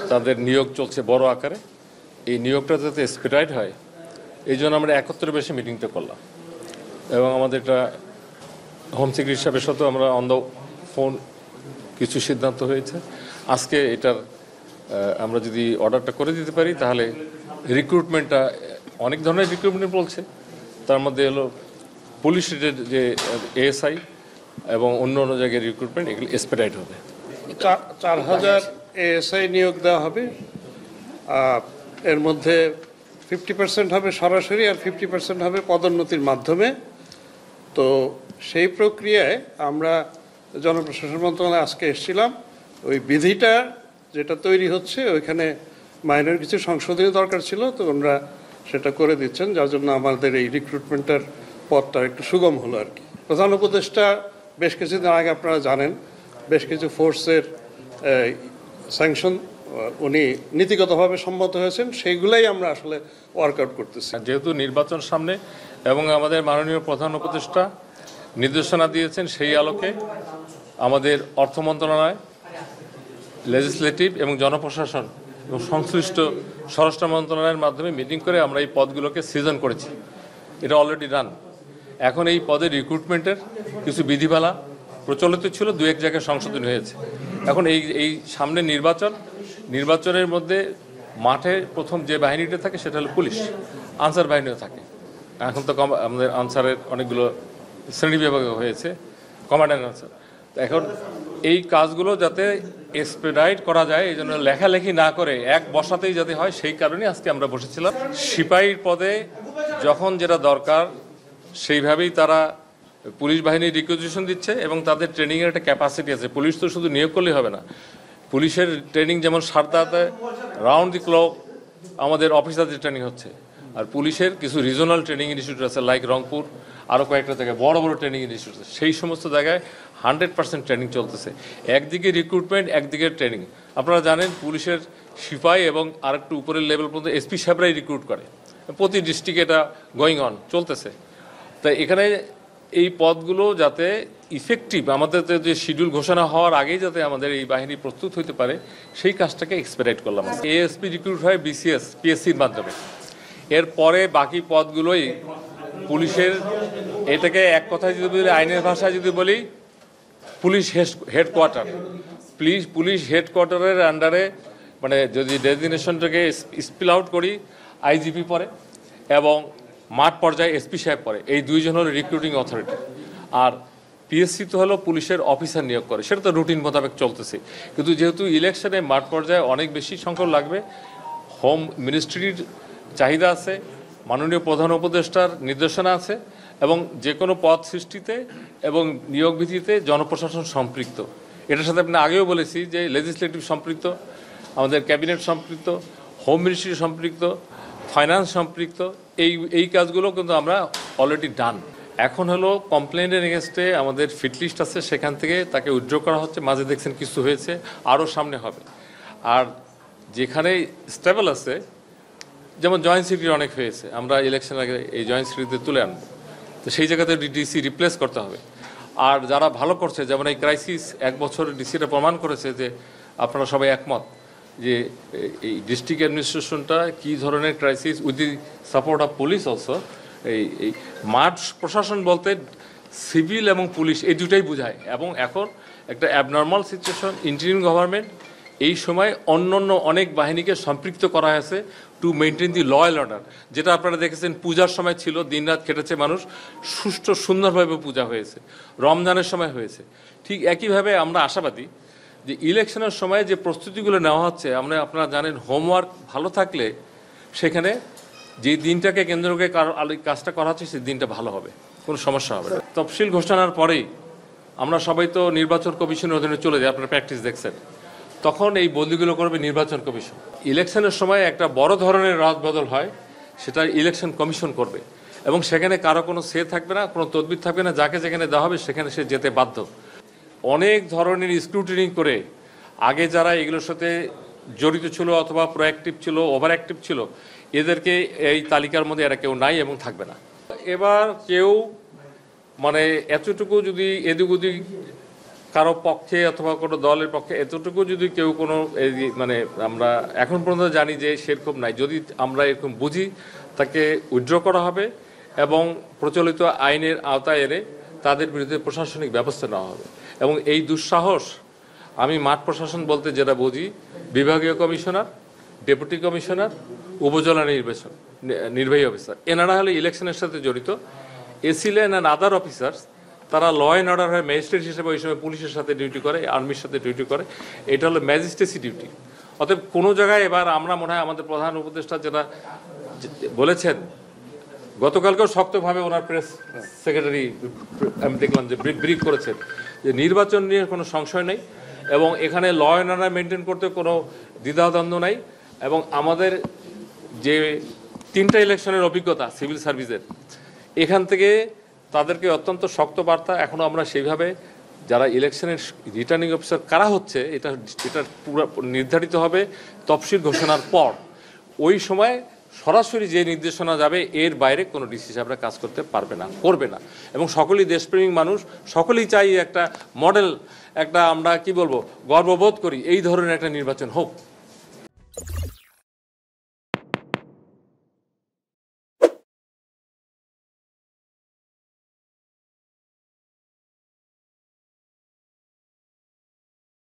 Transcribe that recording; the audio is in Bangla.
তাদের নিয়োগ চলছে বড় আকারে। এই নিয়োগটা যাতে এক্সপেডিট হয় এই জন্য আমরা 71 বেশি মিটিংটা করলাম এবং আমাদের এটা হোম সেক্রেটারি সাহেবের সাথেও আমরা অন দ্য ফোন কিছু সিদ্ধান্ত হয়েছে। আজকে এটার আমরা যদি অর্ডারটা করে দিতে পারি তাহলে রিক্রুটমেন্টটা অনেক ধরনের রিক্রুটমেন্ট বলছে, তার মধ্যে হলো পুলিশের যে এএসআই এবং অন্য অন্য জায়গায় রিক্রুটমেন্ট এগুলো এক্সপেডিট হবে। 4000 এএসআই নিয়োগ দেওয়া হবে। এর মধ্যে 50% হবে সরাসরি আর 50% হবে পদোন্নতির মাধ্যমে। তো সেই প্রক্রিয়ায় আমরা জনপ্রশাসন মন্ত্রণালয়ে আজকে এসেছিলাম। ওই বিধিটা যেটা তৈরি হচ্ছে ওইখানে মাইনর কিছু সংশোধনী দরকার ছিল, তো ওনারা সেটা করে দিচ্ছেন, যার জন্য আমাদের এই রিক্রুটমেন্টের পথটা একটু সুগম হলো আর কি। প্রধান উপদেষ্টা বেশ কিছুদিন আগে আপনারা জানেন বেশ কিছু ফোর্সের স্যাংশন উনি নীতিগতভাবে সম্মত হয়েছেন, সেইগুলাই আমরা আসলে ওয়ার্কআউট করতেছি। যেহেতু নির্বাচন সামনে এবং আমাদের মাননীয় প্রধান উপদেষ্টা নির্দেশনা দিয়েছেন, সেই আলোকে আমাদের অর্থ মন্ত্রণালয়, লেজিসলেটিভ এবং জনপ্রশাসন এবং সংশ্লিষ্ট স্বরাষ্ট্র মন্ত্রণালয়ের মাধ্যমে মিটিং করে আমরা এই পদগুলোকে সৃজন করেছি। এটা অলরেডি রান। এখন এই পদের রিক্রুটমেন্টের কিছু বিধিমালা প্রচলিত ছিল, দু এক জায়গায় সংশোধন হয়েছে। এখন এই সামনে নির্বাচনের মধ্যে মাঠে প্রথম যে বাহিনীটা থাকে সেটা হলো পুলিশ, আনসার বাহিনীও থাকে। এখন তো আমাদের আনসারের অনেকগুলো শ্রেণী বিভাগ হয়েছে, কমান্ড অ্যান্ড আনসার। এখন এই কাজগুলো যাতে এক্সপেডাইট করা যায় এই জন্য লেখালেখি না করে এক বসাতেই যাতে হয়, সেই কারণে আজকে আমরা বসেছিলাম। সিপাহীর পদে যখন যেটা দরকার সেইভাবেই তারা পুলিশ বাহিনীর রিকুইজিশন দিচ্ছে এবং তাদের ট্রেনিংয়ের একটা ক্যাপাসিটি আছে। পুলিশ তো শুধু নিয়োগ করলেই হবে না, পুলিশের ট্রেনিং যেমন সারদাতে রাউন্ড দি ক্লক আমাদের অফিসারদের ট্রেনিং হচ্ছে, আর পুলিশের কিছু রিজনাল ট্রেনিং ইনস্টিটিউট আছে লাইক রংপুর, আরও কয়েকটা জায়গায় বড় বড় ট্রেনিং ইনস্টিটিউট আছে। সেই সমস্ত জায়গায় 100% ট্রেনিং চলতেছে। একদিকে রিক্রুটমেন্ট, একদিকে ট্রেনিং। আপনারা জানেন পুলিশের সিপাহী এবং আরেকটু উপরের লেভেল পর্যন্ত এসপি সাহেবরাই রিক্রুট করে, প্রতি ডিস্ট্রিক্টে এটা গোয়িং অন চলতেছে। তাই এখানে এই পদগুলো যাতে ইফেক্টিভ, আমাদের যে শিডিউল ঘোষণা হওয়ার আগেই যাতে আমাদের এই বাহিনী প্রস্তুত হতে পারে সেই কাজটাকে এক্সপেডিট করলাম। এএসপি রিক্রুট হয় বিসিএস পিএসসির মাধ্যমে। এরপরে বাকি পদগুলোই পুলিশের, এটাকে এক কথায় যদি বলি, আইনের ভাষায় যদি বলি, পুলিশ হেডকোয়ার্টার, পুলিশ হেডকোয়ার্টারের আন্ডারে, মানে যদি ডেজিগনেশনটাকে স্পিল আউট করি, আইজিপি পরে এবং মাঠ পর্যায়ে এসপি সাহেব পরে। এই দুইজন হলো রিক্রুটিং অথরিটি। আর পিএসসি তো হলো পুলিশের অফিসার নিয়োগ করে, সেটা তো রুটিন মোতাবেক চলতেছে। কিন্তু যেহেতু ইলেকশনে মাঠ পর্যায়ে অনেক বেশি সংখ্যক লাগবে, হোম মিনিস্ট্রির চাহিদা আছে, মাননীয় প্রধান উপদেষ্টার নির্দেশনা আছে, এবং যে কোনো পদ সৃষ্টিতে এবং নিয়োগ ভিত্তিতে জনপ্রশাসন সম্পৃক্ত। এটার সাথে আপনি আগেও বলেছি যে লেজিসলেটিভ সম্পৃক্ত, আমাদের ক্যাবিনেট সম্পৃক্ত, হোম মিনিস্ট্রি সম্পৃক্ত, ফাইন্যান্স সম্পৃক্ত। এই কাজগুলো কিন্তু আমরা অলরেডি ডান। এখন হলো কমপ্লেনের এগেনস্টে আমাদের ফিট লিস্ট আছে, সেখান থেকে তাকে উইথড্র করা হচ্ছে। মাঝে দেখছেন কিছু হয়েছে, আরও সামনে হবে। আর যেখানে স্টেবল আছে, যেমন জয়েন্ট সেক্রেটারি অনেক হয়েছে, আমরা ইলেকশন আগে এই জয়েন্ট সেক্রেটারিতে তুলে আনবো, তো সেই জায়গাতে ডিসি রিপ্লেস করতে হবে। আর যারা ভালো করছে, যেমন এই ক্রাইসিস 1 বছর ডিসিটা প্রমাণ করেছে যে আপনারা সবাই একমত যে এই ডিস্ট্রিক্ট অ্যাডমিনিস্ট্রেশনটা কী ধরনের crisis, with the support of police also. এই মাঠ প্রশাসন বলতে সিভিল এবং পুলিশ এই দুটাই বোঝায়। এবং এখন একটা অ্যাবনর্মাল সিচুয়েশন, ইন্টারিম গভর্নমেন্ট, এই সময় অন্য অনেক বাহিনীকে সম্পৃক্ত করা হয়েছে to maintain the law and order. যেটা আপনারা দেখেছেন পূজার সময় ছিল, দিনরাত খেটেছে মানুষ, সুষ্ঠু সুন্দরভাবে পূজা হয়েছে, রমজানের সময় হয়েছে। ঠিক একইভাবে আমরা আশাবাদী যে ইলেকশনের সময় যে প্রস্তুতিগুলো নেওয়া হচ্ছে, আপনারা জানেন হোমওয়ার্ক ভালো থাকলে সেখানে যে দিনটাকে কেন্দ্র করে কাজটা করা হচ্ছে সেই দিনটা ভালো হবে, কোনো সমস্যা হবে না। তফসিল ঘোষণার পরেই আমরা সবাই তো নির্বাচন কমিশনের অধীনে চলে যাই, আপনারা প্র্যাকটিস দেখছেন। তখন এই বদলিগুলো করবে নির্বাচন কমিশন। ইলেকশনের সময় একটা বড় ধরনের রদবদল হয়, সেটা ইলেকশন কমিশন করবে এবং সেখানে কারো কোনো সে থাকবে না, কোনো তদবির থাকবে না। যাকে যেখানে দেওয়া হবে সেখানে সে যেতে বাধ্য। অনেক ধরনের স্ক্রুটিনি করে আগে যারা এগুলোর সাথে জড়িত ছিল অথবা প্রোঅ্যাক্টিভ ছিল, ওভার অ্যাক্টিভ ছিল, এদেরকে এই তালিকার মধ্যে এরা কেউ নাই এবং থাকবে না। এবার কেউ মানে এতটুকু যদি এদিক ওদিক কারো পক্ষে অথবা কোনো দলের পক্ষে এতটুকু যদি কেউ কোনো মানে আমরা এখন পর্যন্ত জানি যে সেরকম নাই, যদি আমরা এরকম বুঝি তাকে উইথড্র করা হবে এবং প্রচলিত আইনের আওতায় এনে তাদের বিরুদ্ধে প্রশাসনিক ব্যবস্থা নেওয়া হবে। এবং এই দুঃসাহস আমি মাঠ প্রশাসন বলতে যেটা বুঝি, বিভাগীয় কমিশনার, ডেপুটি কমিশনার, উপজেলা নির্বাহী অফিসার, এনারা হলে ইলেকশনের সাথে জড়িত। AC line and other officers তারা ল অ্যান্ড অর্ডার হয় ম্যাজিস্ট্রেট হিসেবে ওই সময় পুলিশের সাথে ডিউটি করে, আর্মির সাথে ডিউটি করে, এটা হলো ম্যাজিস্ট্রেসি ডিউটি। অতএব কোনো জায়গায় এবার আমরা মনে হয় আমাদের প্রধান উপদেষ্টা যেটা বলেছেন, গতকালকেও শক্তভাবে ওনার প্রেস সেক্রেটারি আমি দেখলাম যে ব্রিফ করেছেন যে নির্বাচন নিয়ে কোনো সংশয় নেই এবং এখানে ল অ্যান্ড অর্ডার মেনটেন করতে কোনো দ্বিধাদ্বন্দ্ব নাই। এবং আমাদের যে 3টা ইলেকশনের অভিজ্ঞতা সিভিল সার্ভিসের, এখান থেকে তাদেরকে অত্যন্ত শক্ত বার্তা, এখনও আমরা সেইভাবে যারা ইলেকশনের রিটার্নিং অফিসার কারা হচ্ছে এটা পুরো নির্ধারিত হবে তফসিল ঘোষণার পর। ওই সময় সরাসরি যে নির্দেশনা যাবে এর বাইরে কোনো ডিসি সাহেবরা কাজ করতে পারবে না, করবে না। এবং সকলেই দেশপ্রেমিক মানুষ, সকলেই চাই একটা মডেল, একটা আমরা কি বলবো গর্ববোধ করি এই ধরনের একটা নির্বাচন হোক।